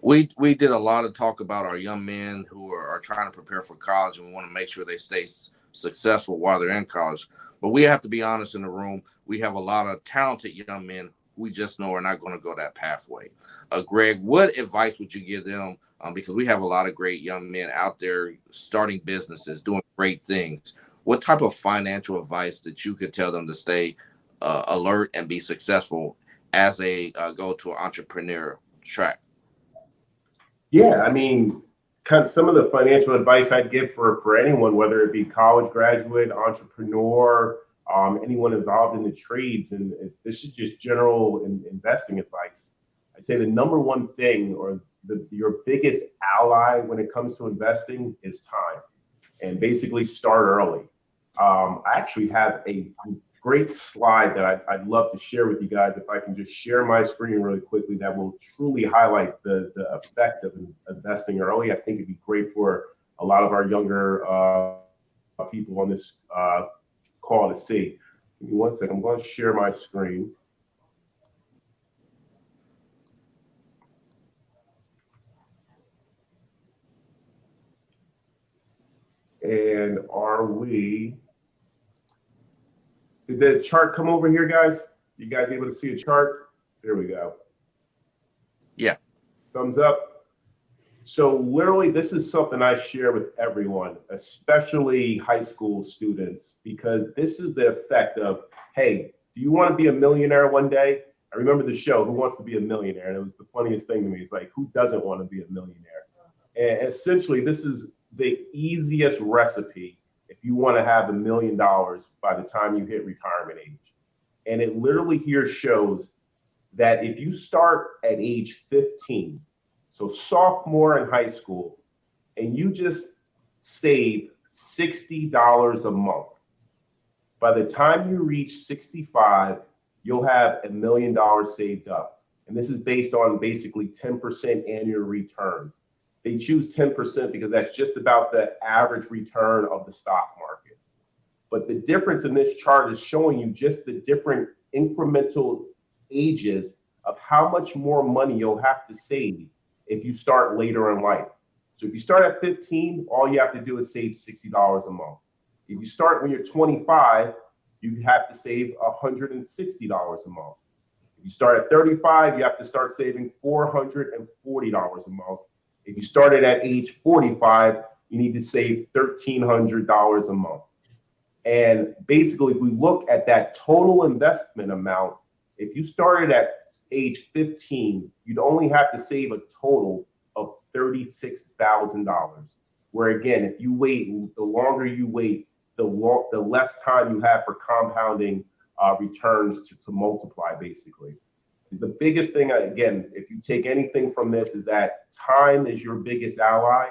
We did a lot of talk about our young men who are trying to prepare for college, and we want to make sure they stay successful while they're in college. But we have to be honest in the room. We have a lot of talented young men we just know are not going to go that pathway. Greg, what advice would you give them? Because we have a lot of great young men out there starting businesses, doing great things. What type of financial advice that you could tell them to stay alert and be successful as they go to an entrepreneur track? Yeah, I mean, kind of some of the financial advice I'd give for anyone, whether it be college graduate, entrepreneur, anyone involved in the trades, and this is just general investing advice. I'd say the number one thing, or your biggest ally when it comes to investing, is time, and basically start early. I actually have a great slide that I'd love to share with you guys. If I can just share my screen really quickly, that will truly highlight the effect of investing early. I think it'd be great for a lot of our younger people on this call to see. Give me 1 second. I'm going to share my screen. And did the chart come over here, guys? You guys able to see a chart? There we go. Yeah. Thumbs up. So literally, this is something I share with everyone, especially high school students, because this is the effect of, hey, do you want to be a millionaire one day? I remember the show, Who Wants to Be a Millionaire? And it was the funniest thing to me. It's like, who doesn't want to be a millionaire? And essentially, this is the easiest recipe if you want to have $1 million by the time you hit retirement age. And it literally here shows that if you start at age 15, so sophomore in high school, and you just save $60 a month, by the time you reach 65, you'll have $1 million saved up. And this is based on basically 10% annual returns. They choose 10% because that's just about the average return of the stock market. But the difference in this chart is showing you just the different incremental ages of how much more money you'll have to save if you start later in life. So if you start at 15, all you have to do is save $60 a month. If you start when you're 25, you have to save $160 a month. If you start at 35, you have to start saving $440 a month. If you started at age 45, you need to save $1,300 a month. And basically, if we look at that total investment amount, if you started at age 15, you'd only have to save a total of $36,000. Where again, if you wait, the longer you wait, the less time you have for compounding returns to multiply, basically. The biggest thing, again, if you take anything from this, is that time is your biggest ally.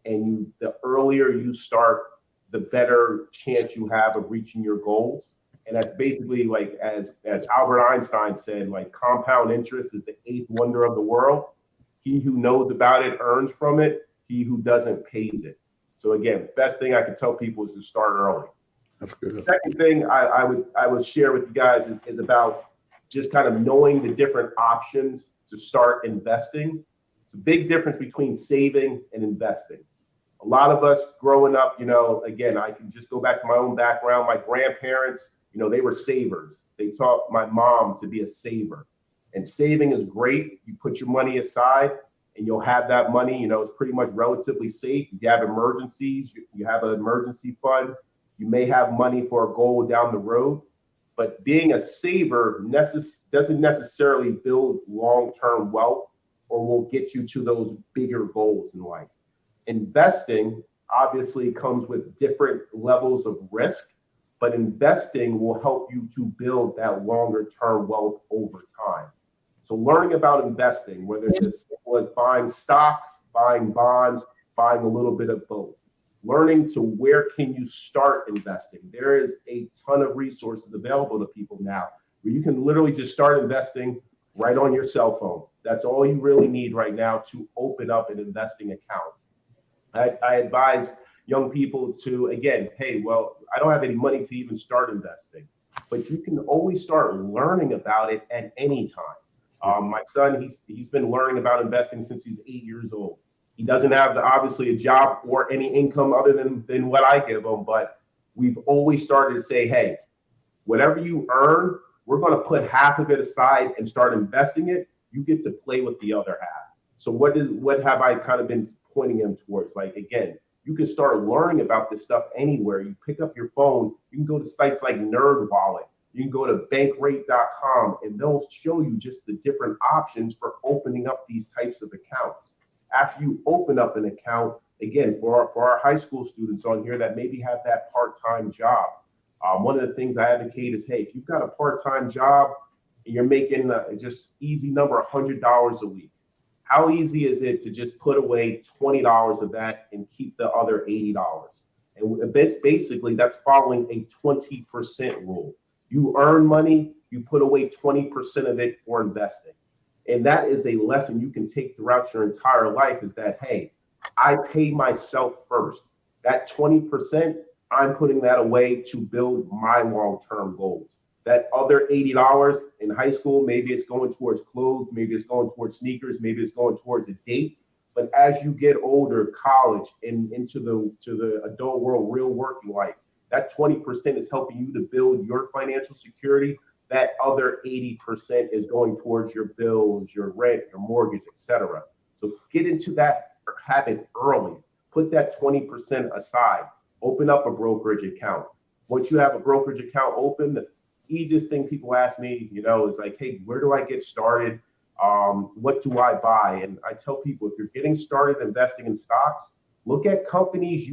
And the earlier you start, the better chance you have of reaching your goals. And that's basically like, as Albert Einstein said, like compound interest is the 8th wonder of the world. He who knows about it earns from it. He who doesn't pays it. So again, best thing I can tell people is to start early. That's good. The second thing I would share with you guys is about just kind of knowing the different options to start investing. It's a big difference between saving and investing. A lot of us growing up, again, I can just go back to my own background. My grandparents, they were savers. They taught my mom to be a saver. And saving is great. You put your money aside and you'll have that money, it's pretty much relatively safe. If you have emergencies, you have an emergency fund. You may have money for a goal down the road. But being a saver doesn't necessarily build long-term wealth or will get you to those bigger goals in life. Investing obviously comes with different levels of risk, but investing will help you to build that longer-term wealth over time. So learning about investing, whether it's as simple as buying stocks, buying bonds, buying a little bit of both. Learning to where can you start investing. There is a ton of resources available to people now where you can literally just start investing right on your cell phone. That's all you really need right now to open up an investing account. I advise young people to, again, hey, well, I don't have any money to even start investing, but you can always start learning about it at any time. My son, he's been learning about investing since he's 8 years old. He doesn't have obviously a job or any income other than what I give him, but we've always started to say, hey, whatever you earn, we're going to put half of it aside and start investing it. You get to play with the other half. So what have I kind of been pointing him towards? Like, again, you can start learning about this stuff anywhere. You pick up your phone, you can go to sites like NerdWallet, you can go to bankrate.com, and they'll show you just the different options for opening up these types of accounts. After you open up an account, again, for our high school students on here that maybe have that part-time job, one of the things I advocate is, hey, if you've got a part-time job and you're making just easy number $100 a week, how easy is it to just put away $20 of that and keep the other $80? And basically, that's following a 20% rule. You earn money, you put away 20% of it for investing. And that is a lesson you can take throughout your entire life, is that, hey, I pay myself first. That 20%, I'm putting that away to build my long-term goals. That other $80 in high school, maybe it's going towards clothes, maybe it's going towards sneakers, maybe it's going towards a date. But as you get older, college and into the adult world, real working life, that 20% is helping you to build your financial security. That other 80% is going towards your bills, your rent, your mortgage, etc. So get into that have it early. Put that 20% aside. Open up a brokerage account. Once you have a brokerage account open, the easiest thing people ask me, is like, hey, where do I get started? What do I buy? And I tell people, if you're getting started investing in stocks, look at companies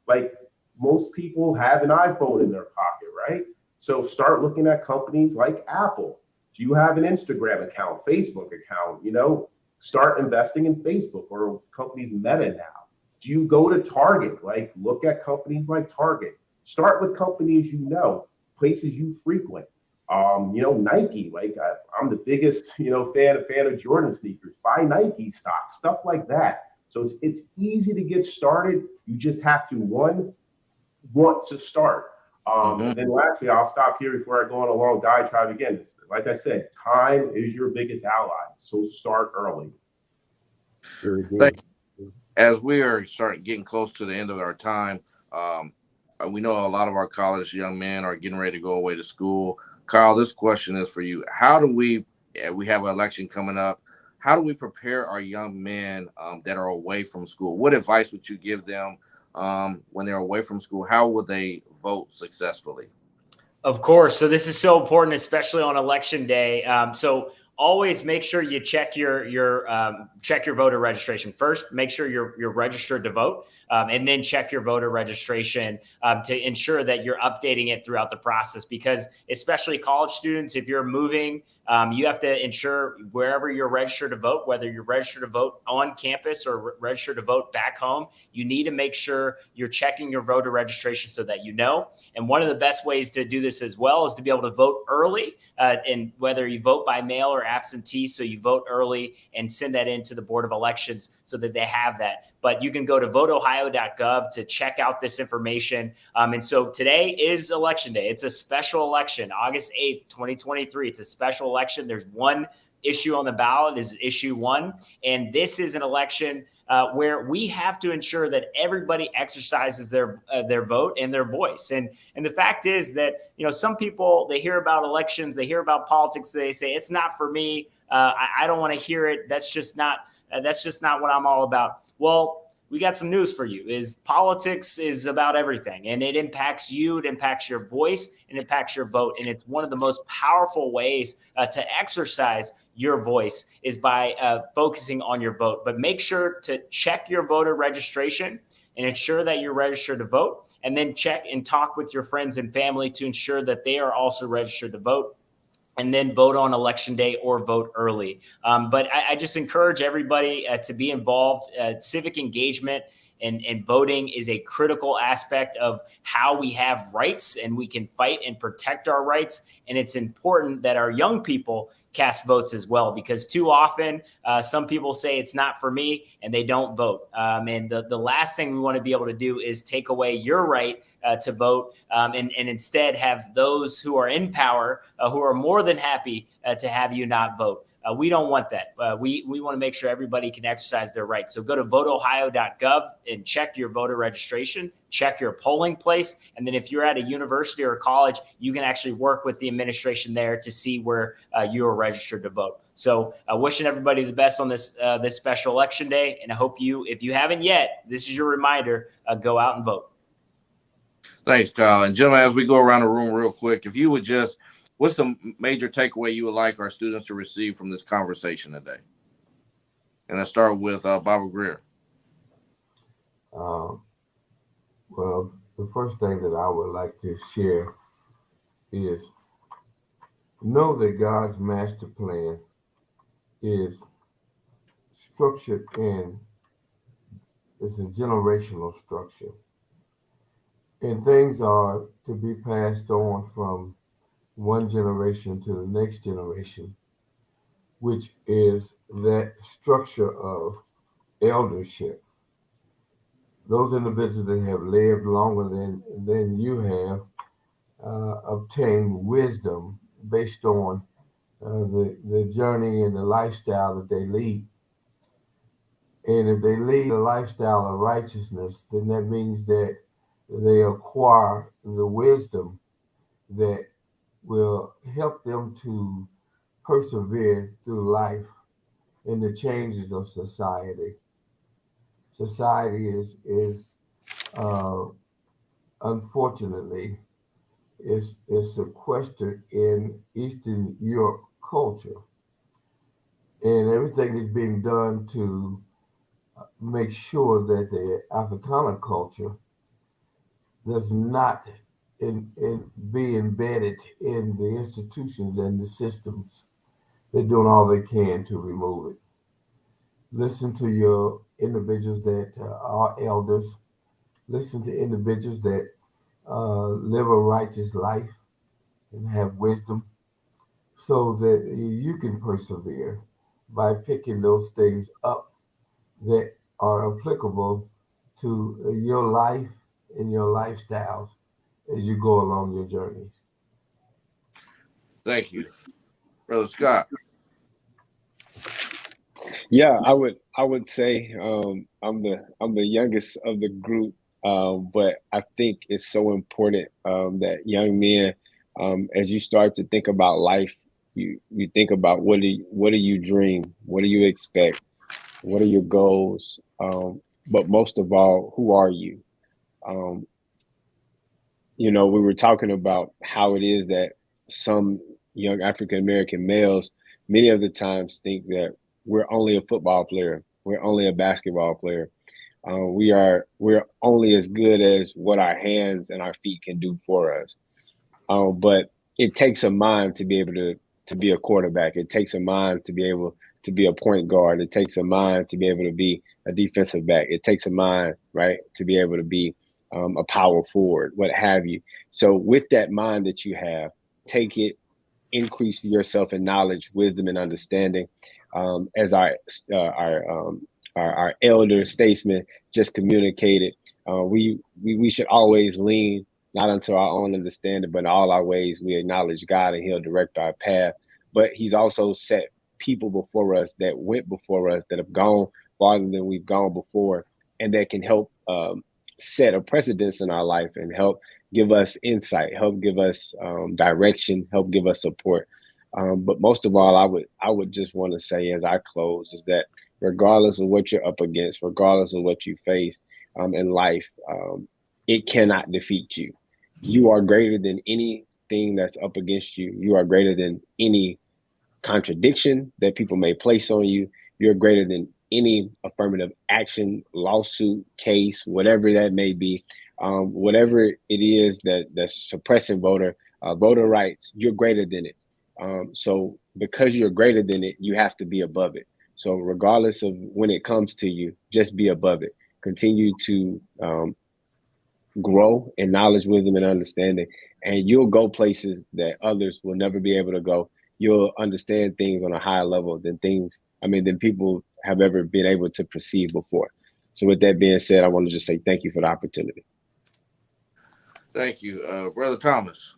Like most people have an iPhone in their pocket, right? So start looking at companies like Apple. Do you have an Instagram account, Facebook account? Start investing in Facebook or companies Meta now. Do you go to Target? Like look at companies like Target. Start with companies places you frequent. Nike, like I'm the biggest, fan of Jordan sneakers. Buy Nike stock, stuff like that. So it's easy to get started. You just have to want to start. And then lastly, I'll stop here before I go on a long diatribe again. Like I said, time is your biggest ally. So start early. Very good. Thank you. As we are getting close to the end of our time, we know a lot of our college young men are getting ready to go away to school. Kyle, this question is for you. How do we have an election coming up. How do we prepare our young men that are away from school? What advice would you give them when they're away from school? How would they vote successfully? Of course. So this is so important, especially on election day. So always make sure you check your voter registration first. Make sure you're registered to vote, and then check your voter registration to ensure that you're updating it throughout the process. Because especially college students, if you're moving, you have to ensure wherever you're registered to vote, whether you're registered to vote on campus or registered to vote back home, you need to make sure you're checking your voter registration so that you know. And one of the best ways to do this as well is to be able to vote early, and whether you vote by mail or absentee, so you vote early and send that into the Board of Elections so that they have that. But you can go to voteohio.gov to check out this information. And so today is election day. It's a special election, August 8th, 2023. It's a special election. There's one issue on the ballot, is issue 1. And this is an election where we have to ensure that everybody exercises their vote and their voice. And the fact is that, some people, they hear about elections, they hear about politics, they say, it's not for me. I don't want to hear it. That's just not what I'm all about. Well, we got some news for you. Is politics is about everything, and it impacts you. It impacts your voice, and it impacts your vote. And it's one of the most powerful ways to exercise your voice is by focusing on your vote. But make sure to check your voter registration and ensure that you're registered to vote, and then check and talk with your friends and family to ensure that they are also registered to vote. And then vote on election day or vote early. But I just encourage everybody to be involved. Civic engagement and voting is a critical aspect of how we have rights, and we can fight and protect our rights. And it's important that our young people cast votes as well, because too often some people say it's not for me and they don't vote. And the last thing we want to be able to do is take away your right to vote, and instead have those who are in power who are more than happy to have you not vote. We don't want that. We want to make sure everybody can exercise their rights. So go to voteohio.gov and check your voter registration, check your polling place. And then if you're at a university or a college, you can actually work with the administration there to see where you are registered to vote. So wishing everybody the best on this special election day. And I hope if you haven't yet, this is your reminder, go out and vote. Thanks, Kyle. And gentlemen, as we go around the room real quick, if you would what's the major takeaway you would like our students to receive from this conversation today? And I start with Baba Greer. Well, the first thing that I would like to share is know that God's master plan is structured it's a generational structure. And things are to be passed on from one generation to the next generation, which is that structure of eldership. Those individuals that have lived longer than you have obtained wisdom based on the journey and the lifestyle that they lead. And if they lead a lifestyle of righteousness, then that means that they acquire the wisdom that will help them to persevere through life in the changes of society. society is unfortunately is sequestered in Eastern Europe culture, and everything is being done to make sure that the Africana culture does not be embedded in the institutions and the systems. They're doing all they can to remove it. Listen to your individuals that are elders. Listen to individuals that live a righteous life and have wisdom so that you can persevere by picking those things up that are applicable to your life and your lifestyles as you go along your journeys. Thank you, Brother Scott. Yeah, I would say I'm the youngest of the group, but I think it's so important that young men, as you start to think about life, you think about what do you dream, what do you expect, what are your goals, but most of all, who are you? Um, we were talking about how it is that some young African American males many of the times think that we're only a football player, we're only a basketball player. We're only as good as what our hands and our feet can do for us. But it takes a mind to be able to be a quarterback. It takes a mind to be able to be a point guard. It takes a mind to be able to be a defensive back. It takes a mind, right, to be able to be a power forward, what have you. So with that mind that you have, take it, increase yourself in knowledge, wisdom, and understanding. As our elder statesman just communicated, we should always lean not unto our own understanding, but in all our ways we acknowledge God and He'll direct our path. But He's also set people before us that went before us, that have gone farther than we've gone before, and that can help set a precedence in our life and help give us insight, help give us direction, help give us support. But most of all, I would just want to say as I close is that regardless of what you're up against, regardless of what you face in life, it cannot defeat you. You are greater than anything that's up against you. You are greater than any contradiction that people may place on you. You're greater than any affirmative action, lawsuit, case, whatever that may be. Whatever it is that's suppressing voter rights, you're greater than it. So because you're greater than it, you have to be above it. So regardless of when it comes to you, just be above it. Continue to grow in knowledge, wisdom, and understanding, and you'll go places that others will never be able to go. You'll understand things on a higher level than people have ever been able to perceive before. So with that being said, I want to just say thank you for the opportunity. Thank you, Brother Thomas.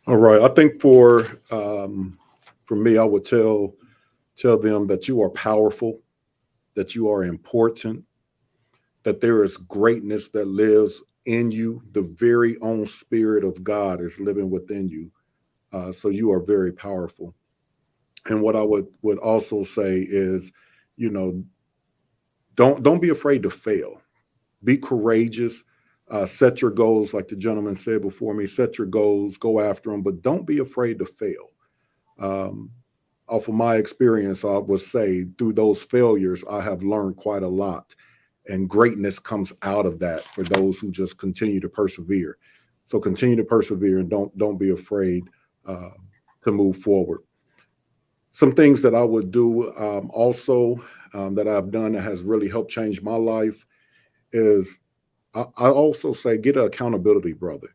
All right. I think for me, I would tell them that you are powerful, that you are important, that there is greatness that lives in you. The very own Spirit of God is living within you. So you are very powerful. And what I would also say is, don't be afraid to fail. Be courageous. Set your goals, like the gentleman said before me. Set your goals, go after them, but don't be afraid to fail. Off of my experience, I would say through those failures, I have learned quite a lot, and greatness comes out of that for those who just continue to persevere. So continue to persevere and don't be afraid to move forward. Some things that I would do also that I've done that has really helped change my life is I also say get an accountability brother.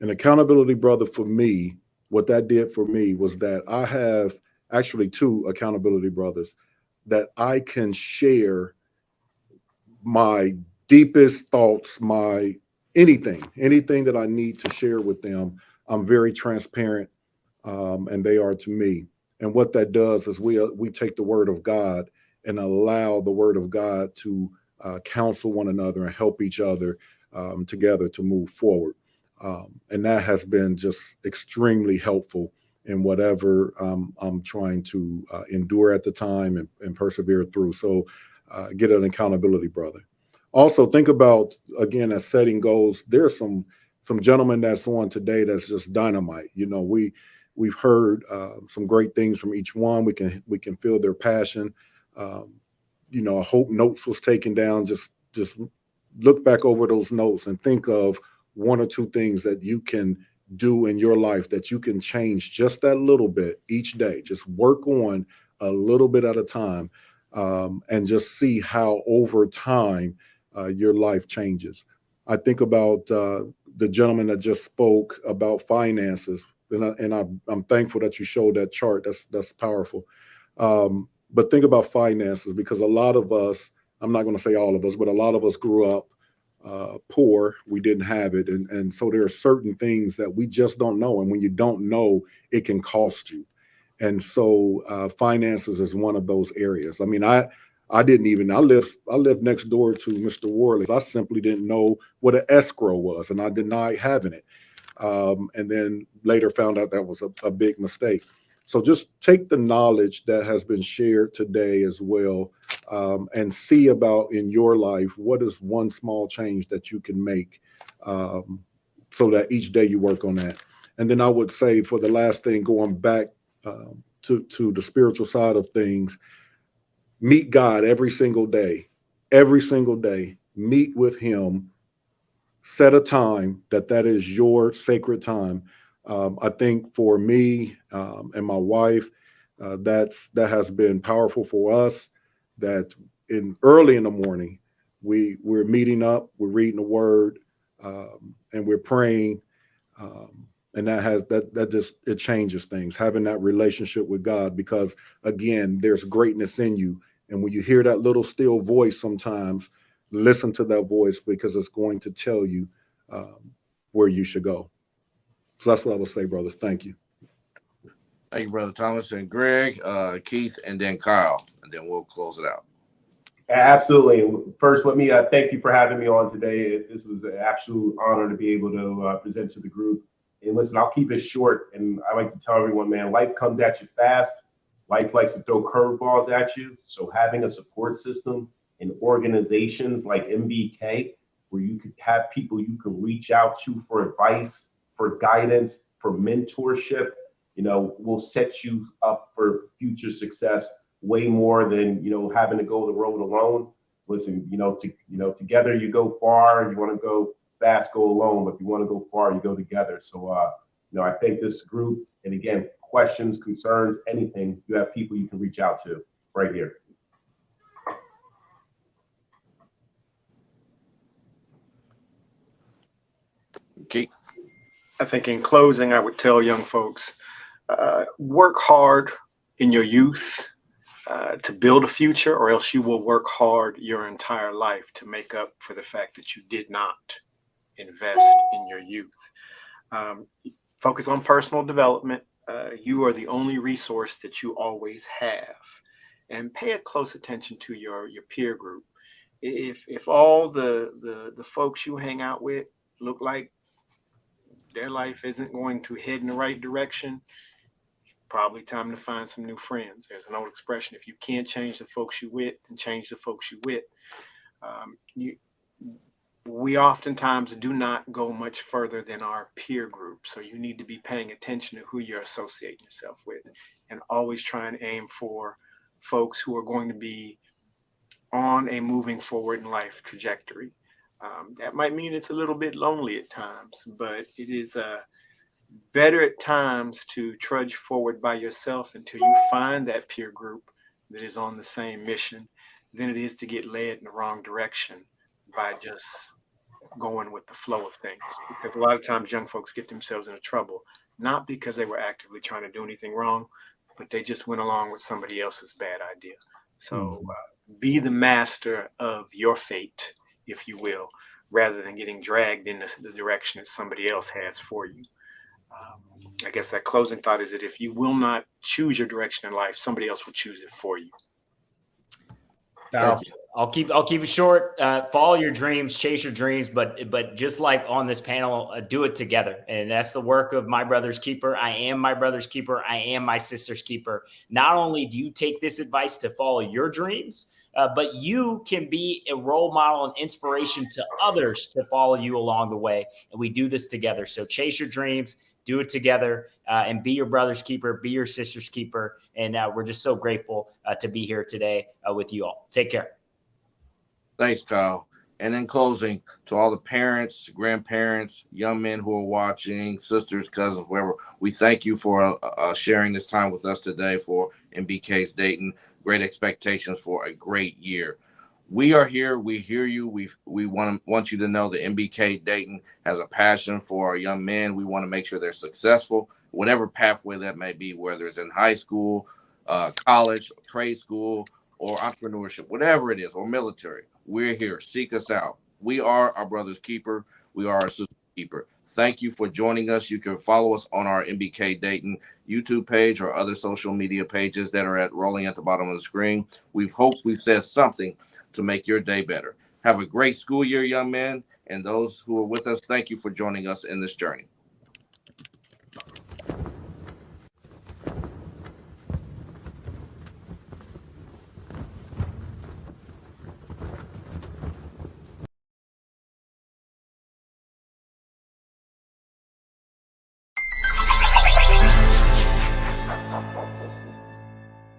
An accountability brother for me, what that did for me was that I have actually 2 accountability brothers that I can share my deepest thoughts, my anything that I need to share with them. I'm very transparent, and they are to me. And what that does is we take the word of God and allow the word of God to counsel one another and help each other together to move forward. And that has been just extremely helpful in whatever I'm trying to endure at the time and persevere through. So get an accountability brother. Also, think about, again, as setting goals. There's some gentlemen that's on today that's just dynamite. You know, we've heard some great things from each one. We can feel their passion. You know, I hope notes was taken down. Just look back over those notes and think of one or two things that you can do in your life that you can change just that little bit each day. Just work on a little bit at a time, and just see how over time your life changes. I think about the gentleman that just spoke about finances, and I'm thankful that you showed that chart. That's powerful. But think about finances, because a lot of us, I'm not going to say all of us, but a lot of us grew up poor. We didn't have it. And so there are certain things that we just don't know. And when you don't know, it can cost you. And so finances is one of those areas. I mean, I lived next door to Mr. Worley. I simply didn't know what an escrow was, and I denied having it. And then later found out that was a big mistake. So just take the knowledge that has been shared today as well, and see about in your life, what is one small change that you can make, so that each day you work on that. And then I would say, for the last thing, going back to the spiritual side of things, meet God every single day, meet with him, set a time that is your sacred time. I think for me and my wife, that has been powerful for us, that early in the morning, we're meeting up, we're reading the word, and we're praying. And that just, it changes things, having that relationship with God, because again, there's greatness in you. And when you hear that little still voice, sometimes listen to that voice, because it's going to tell you where you should go. So that's what I would say, brothers. Thank you. Thank you, Brother Thomas and Greg, Keith, and then Kyle, and then we'll close it out. Absolutely. First, let me thank you for having me on today. This was an absolute honor to be able to present to the group. And listen, I'll keep it short. And I like to tell everyone, man, life comes at you fast. Life likes to throw curveballs at you. So having a support system and organizations like MBK, where you could have people you can reach out to for advice, for guidance, for mentorship, you know, will set you up for future success way more than, you know, having to go the road alone. Listen, together you go far. You want to go fast, go alone. But if you want to go far, you go together. So, I think this group, and again, questions, concerns, anything, you have people you can reach out to right here. Okay. I think in closing, I would tell young folks, work hard in your youth to build a future, or else you will work hard your entire life to make up for the fact that you did not invest in your youth. Focus on personal development. You are the only resource that you always have, and pay a close attention to your peer group. If all the folks you hang out with look like their life isn't going to head in the right direction, probably time to find some new friends. There's an old expression: if you can't change the folks you with, then change the folks you with. We oftentimes do not go much further than our peer group. So you need to be paying attention to who you're associating yourself with, and always try and aim for folks who are going to be on a moving forward in life trajectory. That might mean it's a little bit lonely at times, but it is better at times to trudge forward by yourself until you find that peer group that is on the same mission than it is to get led in the wrong direction by just going with the flow of things. Because a lot of times young folks get themselves into trouble, not because they were actively trying to do anything wrong, but they just went along with somebody else's bad idea. So be the master of your fate, if you will, rather than getting dragged in the direction that somebody else has for you. I guess that closing thought is that if you will not choose your direction in life, somebody else will choose it for you. I'll keep it short. Follow your dreams, chase your dreams, but just like on this panel, do it together. And that's the work of my brother's keeper. I am my brother's keeper. I am my sister's keeper. Not only do you take this advice to follow your dreams, but you can be a role model and inspiration to others to follow you along the way. And we do this together. So chase your dreams, do it together, and be your brother's keeper, be your sister's keeper. And we're just so grateful to be here today with you all. Take care. Thanks, Kyle. And in closing, to all the parents, grandparents, young men who are watching, sisters, cousins, whoever, we thank you for sharing this time with us today for MBK's Dayton. Great expectations for a great year. We are here. We hear you. We want you to know that MBK Dayton has a passion for our young men. We want to make sure they're successful, whatever pathway that may be, whether it's in high school, college, trade school, or entrepreneurship, whatever it is, or military. We're here. Seek us out. We are our brother's keeper. We are our sister's keeper. Thank you for joining us. You can follow us on our MBK Dayton YouTube page or other social media pages that are rolling at the bottom of the screen. We hope we've said something to make your day better. Have a great school year, young men. And those who are with us, thank you for joining us in this journey.